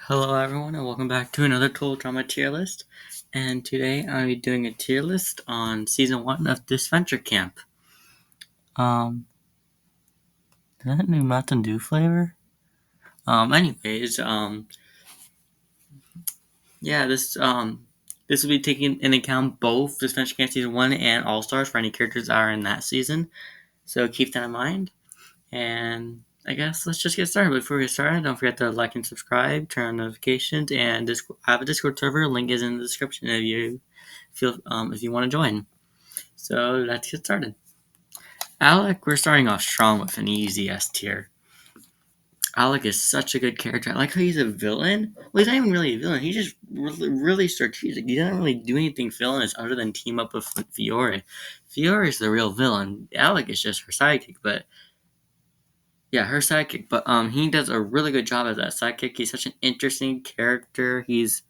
Hello everyone and welcome back to another Total Drama tier list. And today I'll be doing a tier list on season 1 of Disventure Camp. Um Is that new Mountain Dew flavor? Anyways, yeah, this will be taking into account both Disventure Camp season 1 and All Stars for any characters that are in that season. So keep that in mind. And I guess let's just get started. Before we get started, don't forget to like and subscribe, turn on notifications, and I have a Discord server. Link is in the description if you want to join. So let's get started. Alec, we're starting off strong with an easy S tier. Alec is such a good character. I like how he's a villain. Well, he's not even really a villain. He's just really strategic. He doesn't really do anything villainous other than team up with Fiore. Fiore is the real villain. Alec is just her sidekick, but yeah, her sidekick. But he does a really good job as that sidekick. He's such an interesting character. He's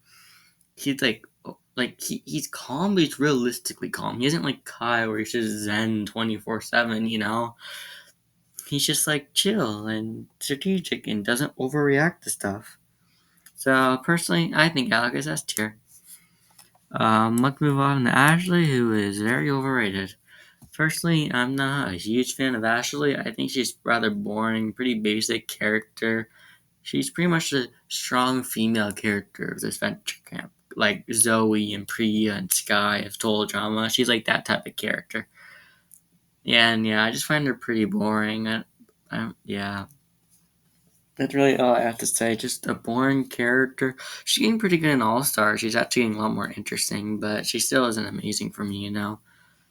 he's calm, but he's realistically calm. He isn't like Kai, where he's just zen 24/7. He's just like chill and strategic and doesn't overreact to stuff. So personally, I think Alec is S tier. Let's move on to Ashley, who is very overrated. Firstly, I'm not a huge fan of Ashley. I think she's rather boring, pretty basic character. She's pretty much the strong female character of this Disventure Camp, like Zoe and Priya and Sky of Total Drama. She's like that type of character. Yeah, I just find her pretty boring. Yeah, that's really all I have to say. Just a boring character. She's getting pretty good in All Stars. She's actually getting a lot more interesting, but she still isn't amazing for me.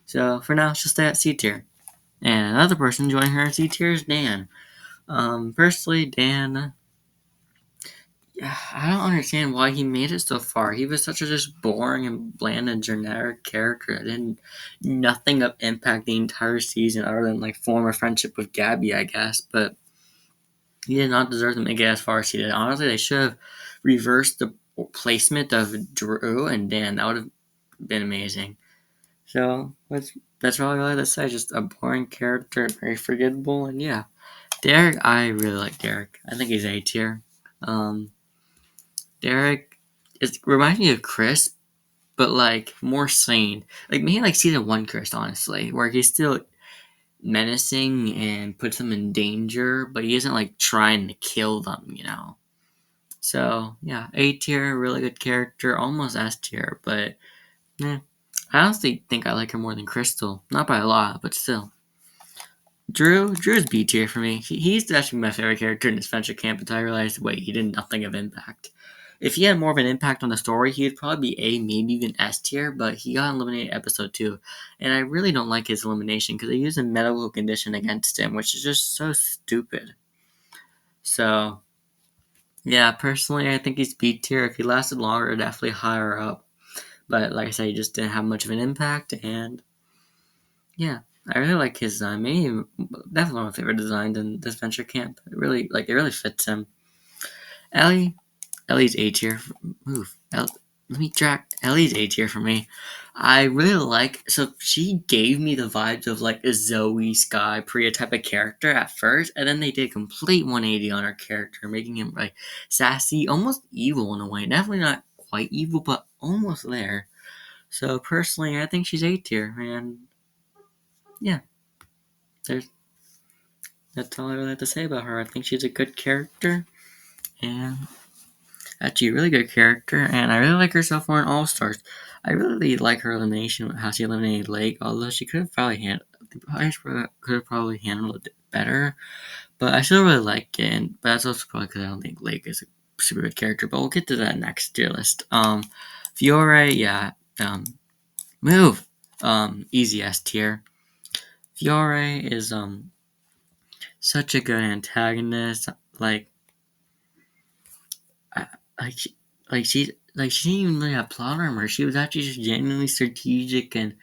So for now, she'll stay at C tier. And another person joining her at C tier is Dan. Personally, Dan, yeah, I don't understand why he made it so far. He was such a just boring and bland and generic character. It didn't nothing of impact the entire season other than like form a friendship with Gabby, I guess. But he did not deserve to make it as far as he did. Honestly, they should have reversed the placement of Drew and Dan. That would have been amazing. So that's all I have to say. Just a boring character, very forgettable, and yeah. Derek, I really like Derek. I think he's A tier. Um, Derek reminds me of Chris, but like more sane. Like maybe like season 1 Chris, honestly, where he's still menacing and puts them in danger, but he isn't like trying to kill them. So yeah, A tier, really good character, almost S tier, but yeah. I honestly think I like her more than Crystal. Not by a lot, but still. Drew's B tier for me. He's actually my favorite character in this Disventure Camp until I realized, wait, he did nothing of impact. If he had more of an impact on the story, he would probably be A, maybe even S tier, but he got eliminated episode 2. And I really don't like his elimination because they used a medical condition against him, which is just so stupid. So, yeah, personally, I think he's B tier. If he lasted longer, definitely higher up. But like I said, he just didn't have much of an impact, and yeah. I really like his design. Maybe definitely one of my favorite designs in this Venture Camp. It really fits him. Ellie, Ellie's A tier. Move. Let me track. Ellie's A tier for me. I really like. So she gave me the vibes of like a Zoe, Sky, Priya type of character at first, and then they did a complete 180 on her character, making him like sassy, almost evil in a way. Definitely not quite evil, but almost there. So personally, I think she's A tier, and yeah, there's that's all I really have to say about her. I think she's a good character, and actually a really good character, and I really like her so far in All Stars. I really like her elimination, how she eliminated Lake, although she could have probably handled it better. But I still really like it, but that's also probably because I don't think Lake is a super good character. But we'll get to that next tier list. Fiore, yeah, move, easy S tier. Fiore is such a good antagonist. I, like she, she didn't even really have plot armor. She was actually just genuinely strategic and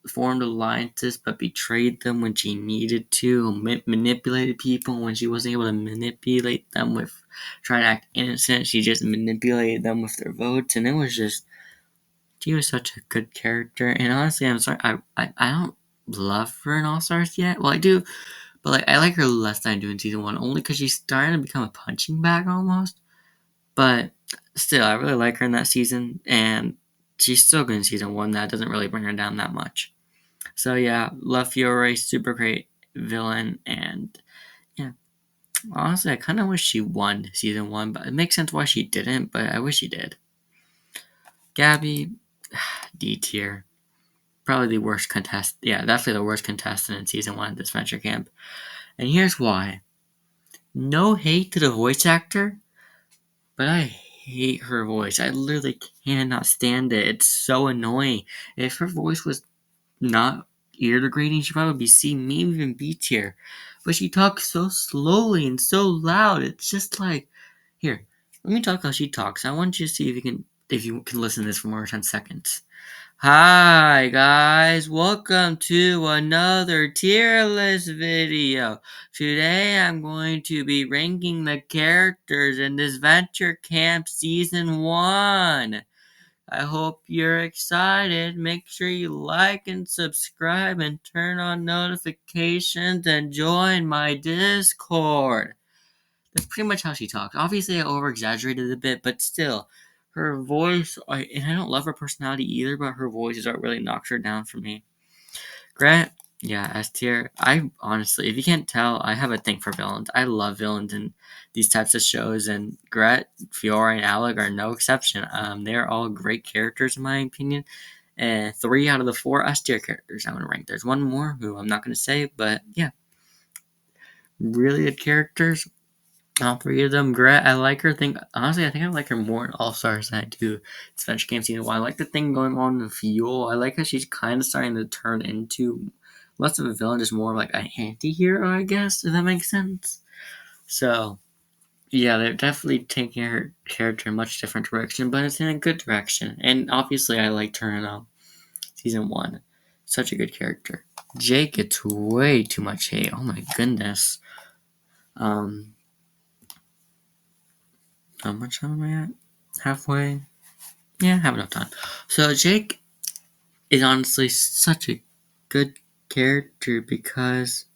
formed alliances, but betrayed them when she needed to. Manipulated people when she wasn't able to manipulate them with trying to act innocent. She just manipulated them with their votes, and it was just she was such a good character. And honestly, I'm sorry, I don't love her in All Stars yet. Well, I do, but like I like her less than I do in season 1, only because she's starting to become a punching bag almost. But still, I really like her in that season, and she's still good in season 1. That doesn't really bring her down that much. So yeah, love Fiore, super great villain, and yeah, honestly, I kind of wish she won season 1, but it makes sense why she didn't, but I wish she did. Gabby, D tier. Probably the worst contestant. Yeah, definitely the worst contestant in season 1 of Disventure Camp. And here's why. No hate to the voice actor, but I hate her voice. I literally cannot stand it. It's so annoying. If her voice was not ear degrading, she'd probably be C, maybe even B tier. But she talks so slowly and so loud. It's just like, here, let me talk how she talks. I want you to see if you can listen to this for more than 10 seconds. Hi guys, welcome to another tier list video. Today I'm going to be ranking the characters in Disventure Camp Season 1. I hope you're excited. Make sure you like and subscribe and turn on notifications and join my Discord. That's pretty much how she talks. Obviously, I over-exaggerated a bit, but still, her voice, and I don't love her personality either, but her voice is what really knocks her down for me. Grant, yeah, S tier. I honestly, if you can't tell, I have a thing for villains. I love villains in these types of shows, and Gret, Fiore, and Alec are no exception. They're all great characters in my opinion, and 3 out of the 4 S tier characters I want to rank. There's one more who I'm not going to say, but yeah, really good characters. All 3 of them, Gret, I like her. Honestly, I think I like her more in All Stars than I do Adventure Game Season 1. I like the thing going on in Fuel. I like how she's kind of starting to turn into less of a villain, just more like an anti-hero, I guess, if that makes sense. So, yeah, they're definitely taking her character in a much different direction, but it's in a good direction. And obviously, I liked her in Season 1. Such a good character. Jake gets way too much hate. Oh my goodness. How much time am I at? Halfway? Yeah, I have enough time. So Jake is honestly such a good character because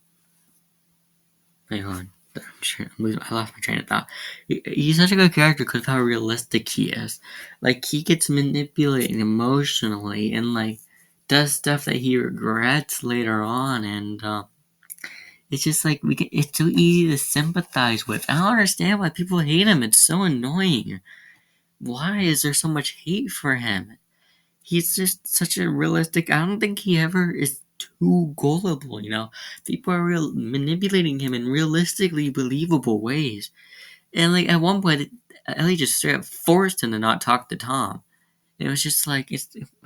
wait, hold on. I lost my train of thought. He's such a good character because of how realistic he is. Like he gets manipulated emotionally and like does stuff that he regrets later on, and it's just like it's so easy to sympathize with. I don't understand why people hate him. It's so annoying. Why is there so much hate for him? He's just such a realistic. I don't think he ever is too gullible. People are manipulating him in realistically believable ways. And like at one point, Ellie just straight up forced him to not talk to Tom. And it was just like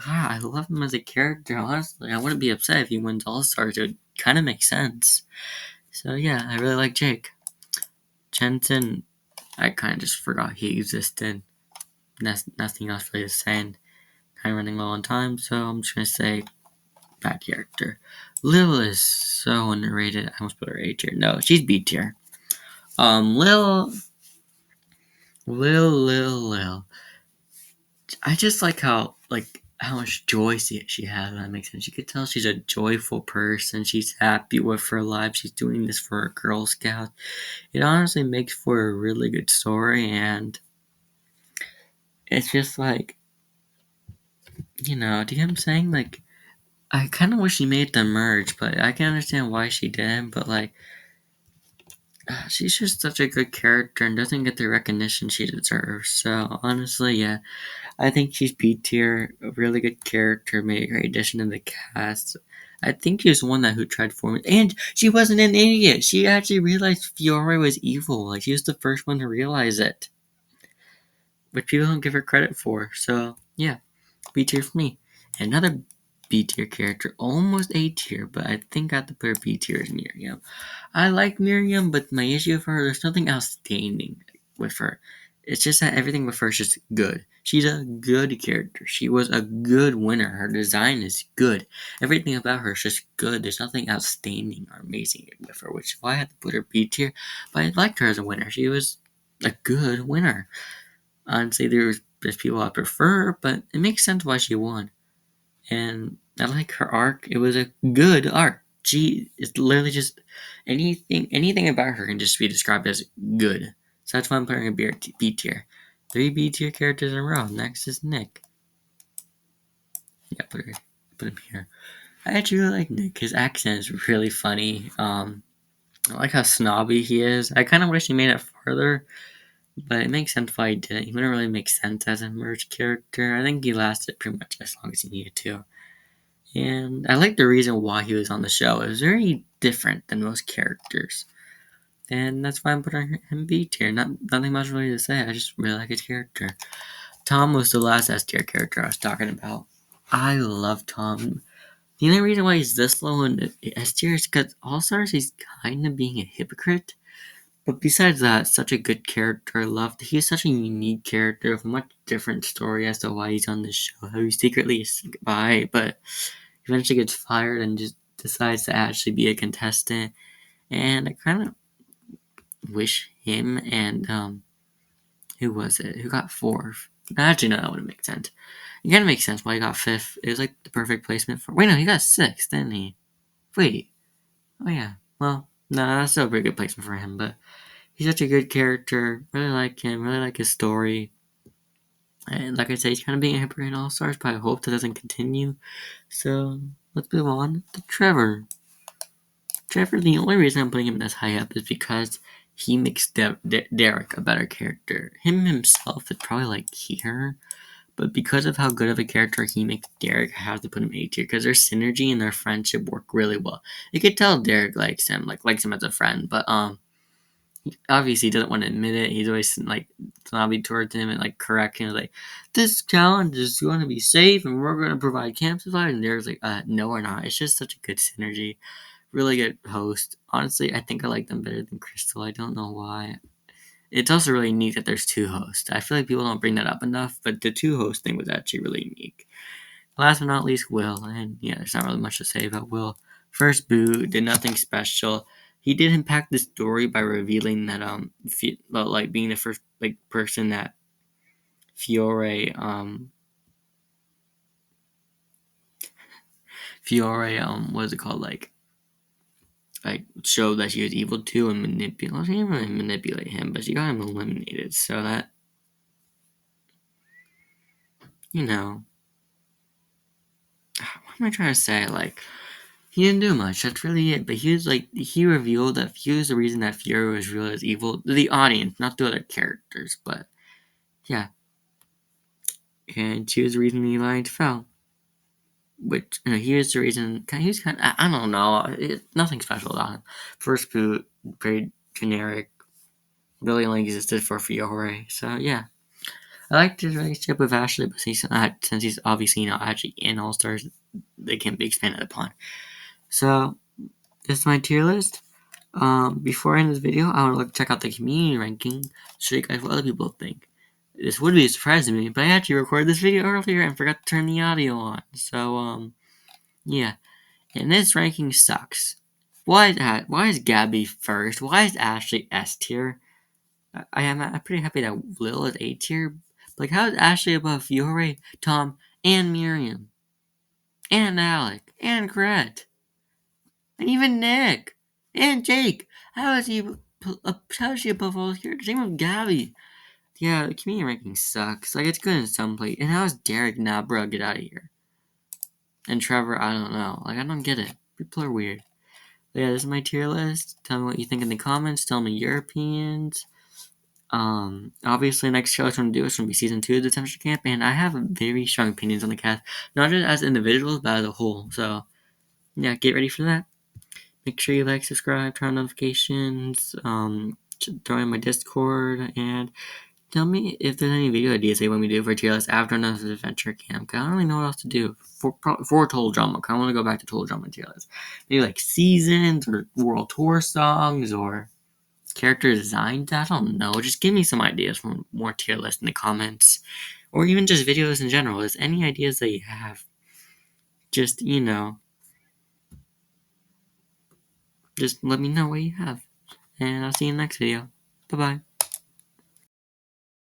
I love him as a character. Honestly, I wouldn't be upset if he wins All Stars. It would kind of make sense. So yeah, I really like Jake. Jensen, I kind of just forgot he existed. Nothing else really to say. Kind of running low on time, so I'm just gonna say bad character. Lil is so underrated. I almost put her A tier. No, she's B tier. Lil. I just like how much joy she has. That makes sense. You could tell she's a joyful person. She's happy with her life. She's doing this for her Girl Scout. It honestly makes for a really good story, and it's just like, do you know what I'm saying? Like, I kind of wish she made them merge, but I can understand why she didn't. But like, she's just such a good character and doesn't get the recognition she deserves. So honestly, yeah, I think she's B tier. A really good character, made a great addition to the cast. I think she was one that who tried forming, and she wasn't an idiot. She actually realized Fiore was evil. Like she was the first one to realize it, which people don't give her credit for. So yeah, B tier for me. Another B tier character, almost A tier, but I think I have to put her B tier is Miriam. I like Miriam, but my issue with her, there's nothing outstanding with her. It's just that everything with her is just good. She's a good character. She was a good winner. Her design is good. Everything about her is just good. There's nothing outstanding or amazing with her, which is why I had to put her B tier. But I liked her as a winner. She was a good winner. Honestly, there's people I prefer, but it makes sense why she won. And I like her arc. It was a good arc. She is literally just anything about her can just be described as good. So that's why I'm putting a B tier. 3 B tier characters in a row. Next is Nick. Yeah, put him here. I actually really like Nick. His accent is really funny. I like how snobby he is. I kind of wish he made it farther, but it makes sense why he didn't. He wouldn't really make sense as a merged character. I think he lasted pretty much as long as he needed to. And I like the reason why he was on the show. It was very different than most characters. And that's why I'm putting him B tier. Nothing much really to say. I just really like his character. Tom was the last S tier character I was talking about. I love Tom. The only reason why he's this low in S tier is because All Stars he's kind of being a hypocrite. But besides that, such a good character. I loved. He's such a unique character with a much different story as to why he's on this show. How he secretly is by, but eventually gets fired and just decides to actually be a contestant. And I kind of wish him and who was it? Who got fourth? Actually, no, that wouldn't make sense. It kind of makes sense why he got fifth. It was like the perfect placement for. Wait, no, he got sixth, didn't he? Wait. Oh yeah. Well, no, that's still a pretty good placement for him. But he's such a good character. Really like him. Really like his story. And like I said, he's kind of being a hypocrite in All Stars, but I hope that doesn't continue. So let's move on to Trevor. Trevor, the only reason I'm putting him this high up is because he makes Derek a better character. Him himself is probably like here, but because of how good of a character he makes Derek, I have to put him A tier because their synergy and their friendship work really well. You could tell Derek likes him, likes him as a friend, but he obviously doesn't want to admit it. He's always like snobby towards him and like correcting him, like this challenge is going to be safe and we're going to provide camp supplies. And Derek's like, no, we're not. It's just such a good synergy. Really good host. Honestly, I think I like them better than Crystal. I don't know why. It's also really neat that there's two hosts. I feel like people don't bring that up enough, but the two host thing was actually really unique. Last but not least, Will. And yeah, there's not really much to say about Will. First boo, did nothing special. He did impact the story by revealing that like being the first like person that Fiore what is it called, like showed that she was evil to and manipulate. Well, she didn't really manipulate him, but she got him eliminated. So that, you know, what am I trying to say? Like, he didn't do much. That's really it. But he was like, he revealed that he was the reason that Fury was real as evil to the audience, not the other characters. But yeah, and she was the reason the alliance fell. Which he was the reason. He was kind of, I don't know. Nothing special about him. First boot, very generic. Really only existed for Fiore. So yeah. I liked his relationship with Ashley, but since he's obviously not actually in All Stars, they can be expanded upon. So this is my tier list. Before I end this video, I want to check out the community ranking, show you guys what other people think. This would be a surprise to me, but I actually recorded this video earlier and forgot to turn the audio on. So yeah, and this ranking sucks. Why is Gabby first? Why is Ashley S tier? I'm pretty happy that Lil is A tier. Like, how is Ashley above Fiore, Tom, and Miriam? And Alec, and Gret, and even Nick, and Jake? How is she above all those characters? Same with Gabby. Yeah, the community ranking sucks. Like, it's good in some place. And how is Derek not, bro? Get out of here. And Trevor, I don't know. Like, I don't get it. People are weird. But yeah, this is my tier list. Tell me what you think in the comments. Tell me your opinions. Obviously, next show I want to do is going to be season 2 of the Disventure Camp, and I have very strong opinions on the cast, not just as individuals, but as a whole. So, yeah, get ready for that. Make sure you like, subscribe, turn on notifications, join my Discord, and tell me if there's any video ideas that you want me to do for tier list after another Adventure Camp. Cause I don't really know what else to do for Total Drama. Cause I want to go back to Total Drama tier list. Maybe like seasons or world tour songs or character designs. I don't know. Just give me some ideas for more tier lists in the comments, or even just videos in general. Is any ideas that you have? Just just let me know what you have, and I'll see you in the next video. Bye bye.